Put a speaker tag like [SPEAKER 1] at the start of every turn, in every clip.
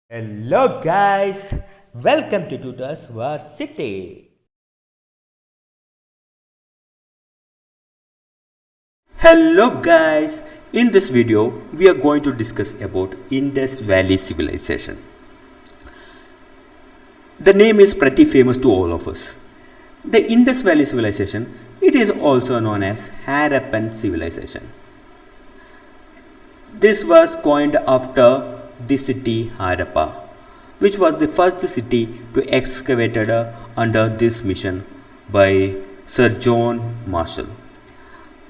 [SPEAKER 1] Hello guys, welcome to Tutors War City.
[SPEAKER 2] Hello guys, in this video we are going to discuss about Indus Valley Civilization. The name is pretty famous to all of us. The Indus Valley Civilization, it is also known as Harappan Civilization. This was coined after the city Harappa, which was the first city to excavated under this mission by Sir John Marshall.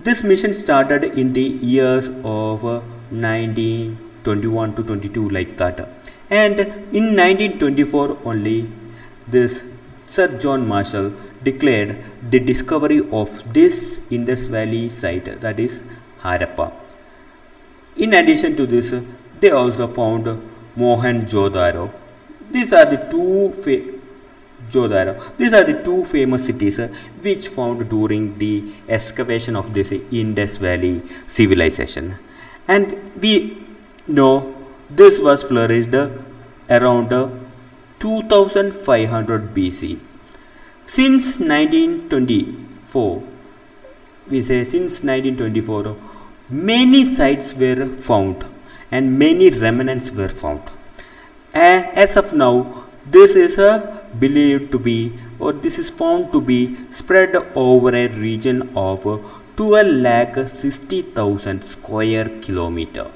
[SPEAKER 2] This mission started in the years of 1921 to 22 like that, and in 1924 only this Sir John Marshall declared the discovery of this Indus Valley site, that is Harappa. In addition to this, they also found Mohenjo-daro. These are the These are the two famous cities which found during the excavation of this Indus Valley civilization. And we know this was flourished around 2500 BC. Since 1924, since 1924, many sites were found and many remnants were found. And as of now, this is believed to be, or this is found to be spread over a region of 12,60,000 square kilometer.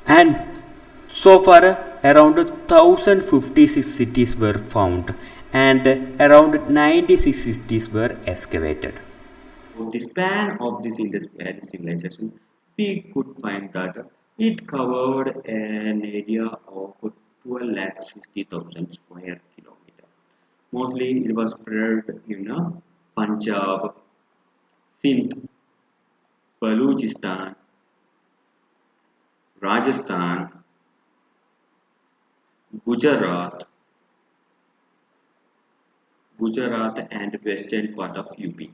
[SPEAKER 2] And so far, around 1056 cities were found and around 96 cities were excavated. For the span of this Indus Valley civilization, we could find that it covered an area of 12,60,000 square kilometer. Mostly it was spread in Punjab, Sindh, Balochistan, Rajasthan, Gujarat and western part of UP,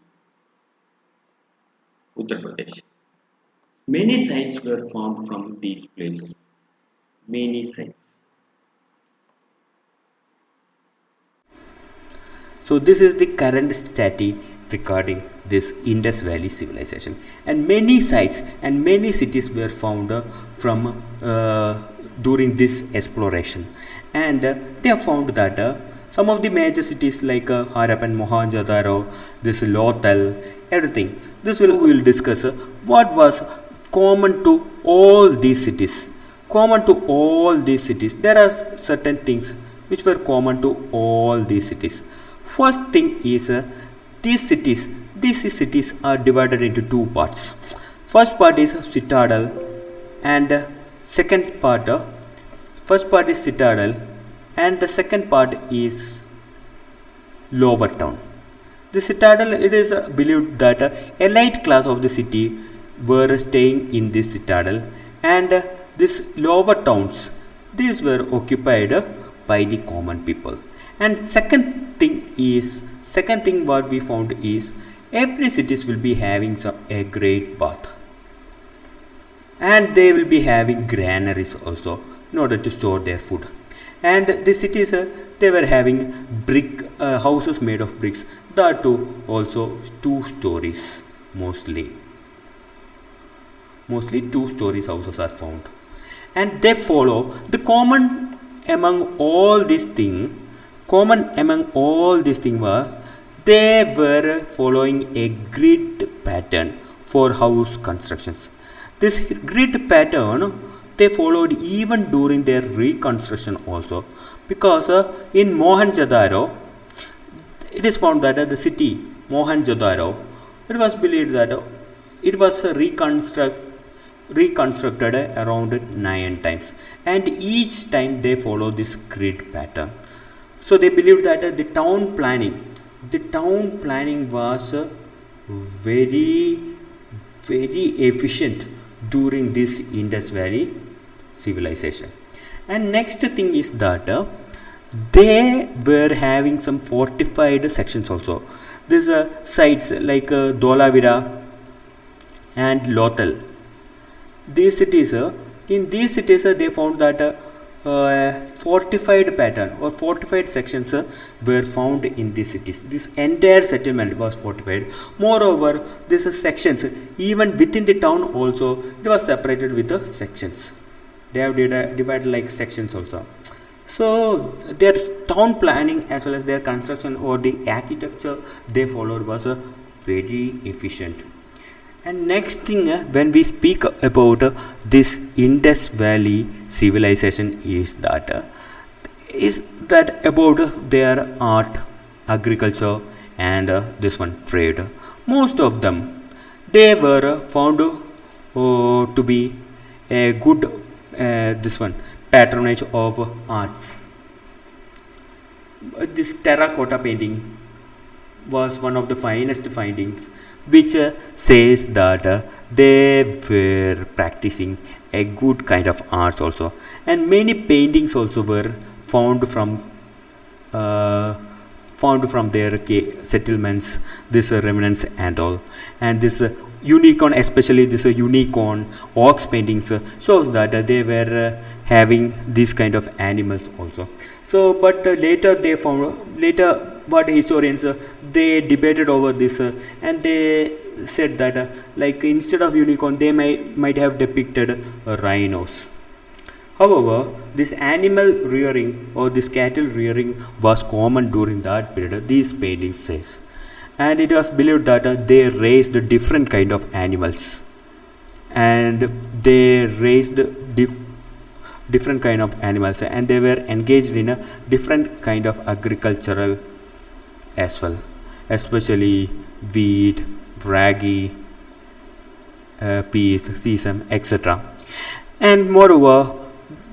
[SPEAKER 2] Uttar Pradesh. Many sites were found from these places. Many sites. So this is the current status regarding this Indus Valley civilization, and many sites and many cities were found from during this exploration, and they have found that some of the major cities like Harappan, Mohenjo-daro, this Lothal, everything. This we will discuss what was common to all these cities. Common to all these cities, there are certain things which were common to all these cities. First thing is these cities are divided into two parts. First part is citadel, and second part first part is citadel and the second part is lower town. The citadel, it is believed that elite class of the city were staying in this citadel, and these lower towns, these were occupied by the common people. And second thing what we found is every cities will be having a great bath, and they will be having granaries also in order to store their food. And the cities they were having brick houses made of bricks, that too also 2 stories, mostly 2 stories houses are found. And they follow the common among all these things was they were following a grid pattern for house constructions. This grid pattern they followed even during their reconstruction also, because in Mohenjo-daro it is found that the city Mohenjo-daro, it was believed that it was reconstructed around 9 times, and each time they follow this grid pattern. So they believed that the town planning was very efficient during this Indus Valley civilization. And next thing is that they were having some fortified sections also. These sites like Dholavira and Lothal. In these cities they found that fortified pattern or fortified sections were found in these cities. This entire settlement was fortified. Moreover, these sections, even within the town also, it was separated with the sections. They have divided like sections also. So their town planning as well as their construction or the architecture they followed was very efficient. And next thing, when we speak about this Indus Valley civilization is that about their art, agriculture, and this one trade. Most of them they were found to be a good this one patronage of arts. This terracotta painting was one of the finest findings, which says that they were practicing a good kind of arts also, and many paintings also were found from uh, their settlements, this remnants and all. And this unicorn, especially this unicorn ox paintings shows that they were having these kind of animals also. So but later they found, later what historians they debated over this and they said that like instead of unicorn they might have depicted rhinos. However, this animal rearing or this cattle rearing was common during that period, these paintings says. And it was believed that they raised different kind of animals, and they raised different kind of animals, and they were engaged in a different kind of agricultural as well, especially wheat, ragi, peas, sesame, etc. And moreover,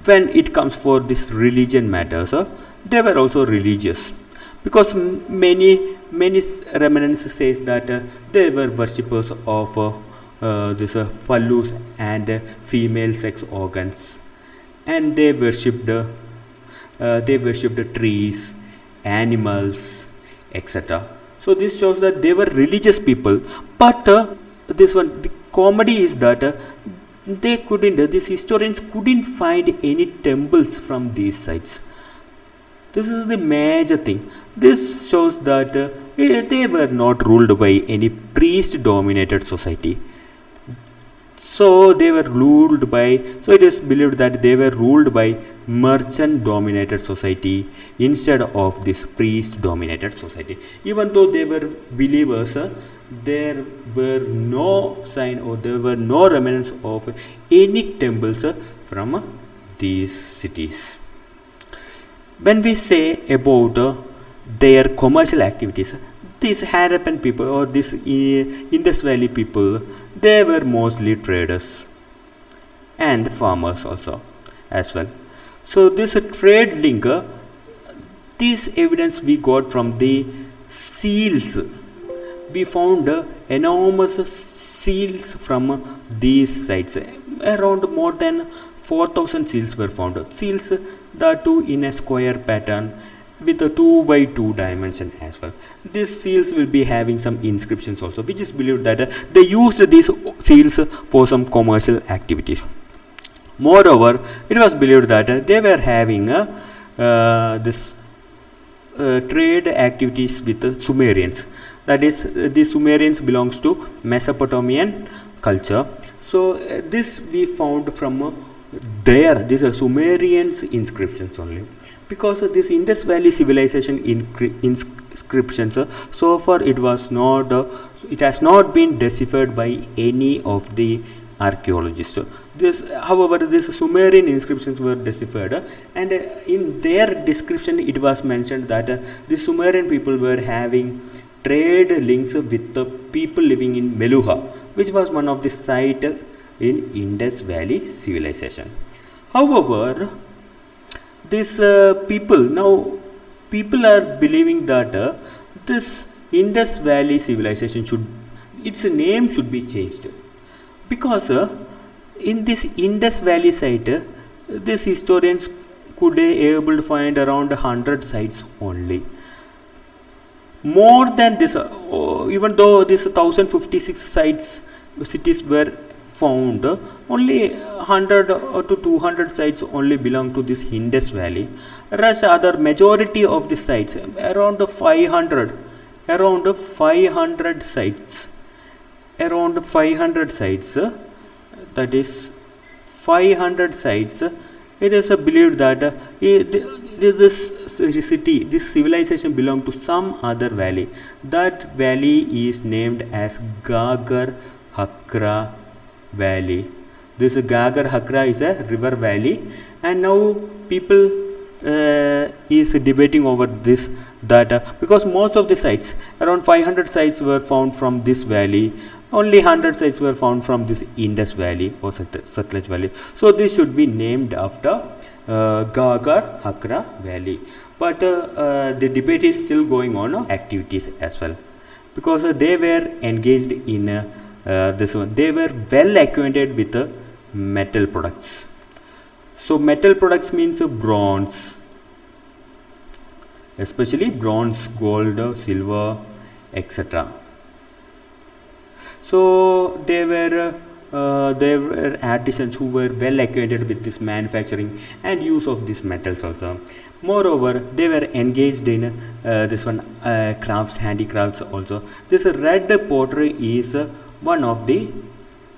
[SPEAKER 2] when it comes for this religion matters, they were also religious, because many remnants says that they were worshippers of this phallus and female sex organs, and they worshipped trees, animals, etc. So this shows that they were religious people. But this one, the comedy is that these historians couldn't find any temples from these sites. This is the major thing. This shows that they were not ruled by any priest dominated society. So they were ruled by, so it is believed that they were ruled by merchant dominated society instead of this priest dominated society. Even though they were believers, there were no sign or there were no remnants of any temples from these cities. When we say about their commercial activities, these Harappan people or this Indus Valley people, they were mostly traders and farmers also as well. So this trade link, this evidence we got from the seals. We found enormous seals from these sites. Around more than 4,000 seals were found. Seals that too in a square pattern with a 2 by 2 dimension as well. These seals will be having some inscriptions also, which is believed that they used these seals for some commercial activities. Moreover, it was believed that they were having this trade activities with the Sumerians. That is, the Sumerians belongs to Mesopotamian culture. So this we found from these Sumerians inscriptions only, because this Indus Valley civilization inscriptions so far it has not been deciphered by any of the archaeologists. However, these Sumerian inscriptions were deciphered, and in their description it was mentioned that the Sumerian people were having trade links with the people living in Meluha, which was one of the site in Indus Valley civilization. However, this people are believing that this Indus Valley civilization its name should be changed, because in this Indus Valley site, these historians could be able to find around 100 sites only. More than this, even though this 1056 cities were found only 100 to 200 sites only belong to this Indus Valley. Whereas other majority of the sites, around 500 sites, that is 500 sites, it is believed that this city, this civilization belonged to some other valley. That valley is named as Gagar Hakra Valley. This Gagar Hakra is a river valley, and now people is debating over this, that because most of the sites, around 500 sites were found from this valley, only 100 sites were found from this Indus Valley or Satluj Valley. So this should be named after Gagar Hakra Valley. But the debate is still going on, activities as well, because they were engaged in this one. They were well acquainted with metal products. So metal products means bronze, especially bronze, gold, silver, etc. So they were artisans who were well acquainted with this manufacturing and use of these metals also. Moreover, they were engaged in this one crafts, handicrafts also. This red pottery is one of the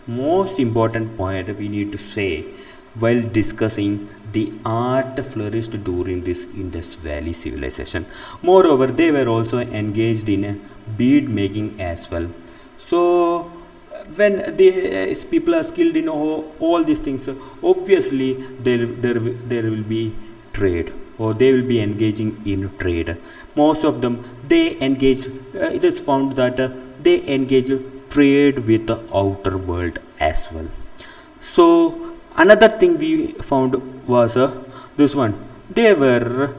[SPEAKER 2] most important point we need to say while discussing the art flourished during this Indus Valley civilization. Moreover, they were also engaged in bead making as well. So when these people are skilled in all these things, obviously there will be trade, or they will be engaging in trade. Most of them, they engage, it is found that they engage trade with the outer world as well. So another thing we found was this one. They were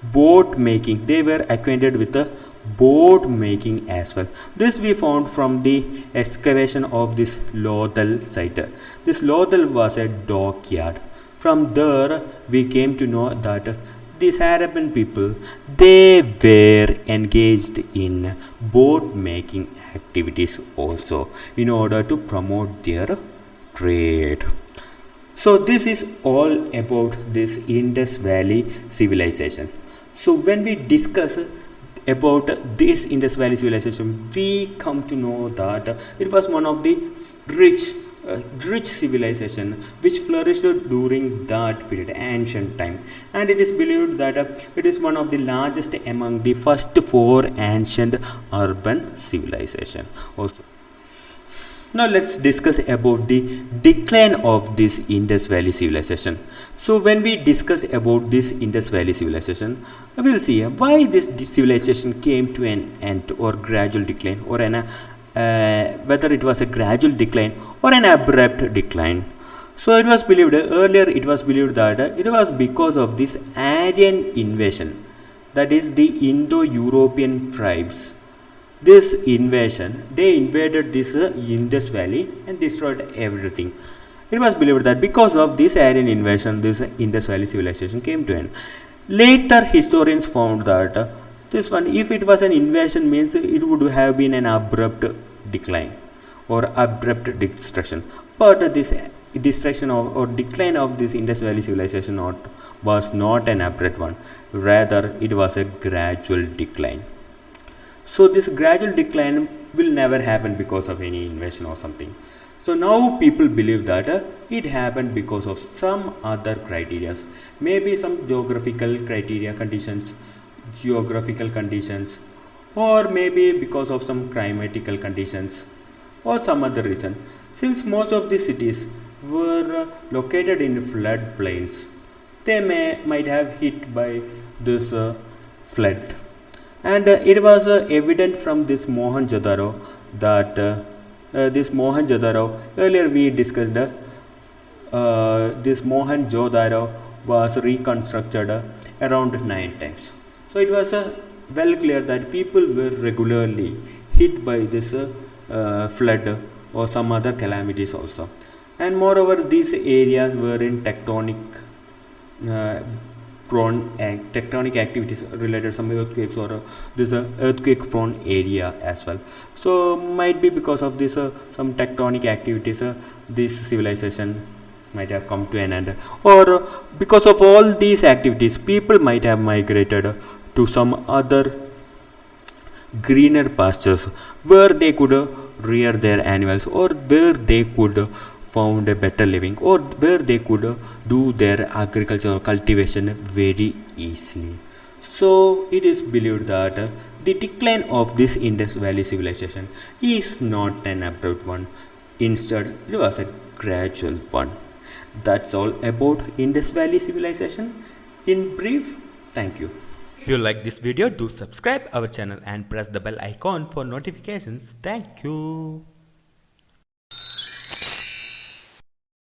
[SPEAKER 2] boat making. They were acquainted with the boat making as well. This we found from the excavation of this Lothal site. This Lothal was a dockyard. From there we came to know that these Harappan people, they were engaged in boat making activities also in order to promote their trade. So this is all about this Indus Valley civilization. So when we discuss about this Indus Valley civilization, we come to know that it was one of the rich civilization which flourished during that period, ancient time, and it is believed that it is one of the largest among the first four ancient urban civilization also. Now let's discuss about the decline of this Indus Valley civilization. So when we discuss about this Indus Valley civilization, we will see why this civilization came to an end or gradual decline, or whether it was a gradual decline or an abrupt decline. So it was believed earlier, it was believed that it was because of this Aryan invasion, that is the Indo-European tribes. This invasion, they invaded this Indus Valley and destroyed everything. It was believed that because of this Aryan invasion, this Indus Valley civilization came to an end. Later historians found that this one, if it was an invasion, means it would have been an abrupt decline or abrupt destruction. But this destruction or decline of this Indus Valley civilization was not an abrupt one, rather it was a gradual decline. So this gradual decline will never happen because of any invasion or something. So now people believe that it happened because of some other criteria, maybe some geographical conditions, or maybe because of some climatical conditions or some other reason. Since most of the cities were located in flood plains, they might have hit by this flood. And it was evident from this Mohenjo-daro that this Mohenjo-daro, earlier we discussed this Mohenjo-daro was reconstructed around 9 times. So it was well clear that people were regularly hit by this flood or some other calamities also. And moreover, these areas were in tectonic prone tectonic activities related some earthquakes, or this earthquake prone area as well. So might be because of this some tectonic activities, this civilization might have come to an end, or because of all these activities people might have migrated to some other greener pastures where they could rear their animals, or where they could found a better living, or where they could do their agriculture or cultivation very easily. So it is believed that the decline of this Indus Valley civilization is not an abrupt one. Instead, it was a gradual one. That's all about Indus Valley civilization in brief. Thank you.
[SPEAKER 1] If you like this video, do subscribe our channel and press the bell icon for notifications. Thank you.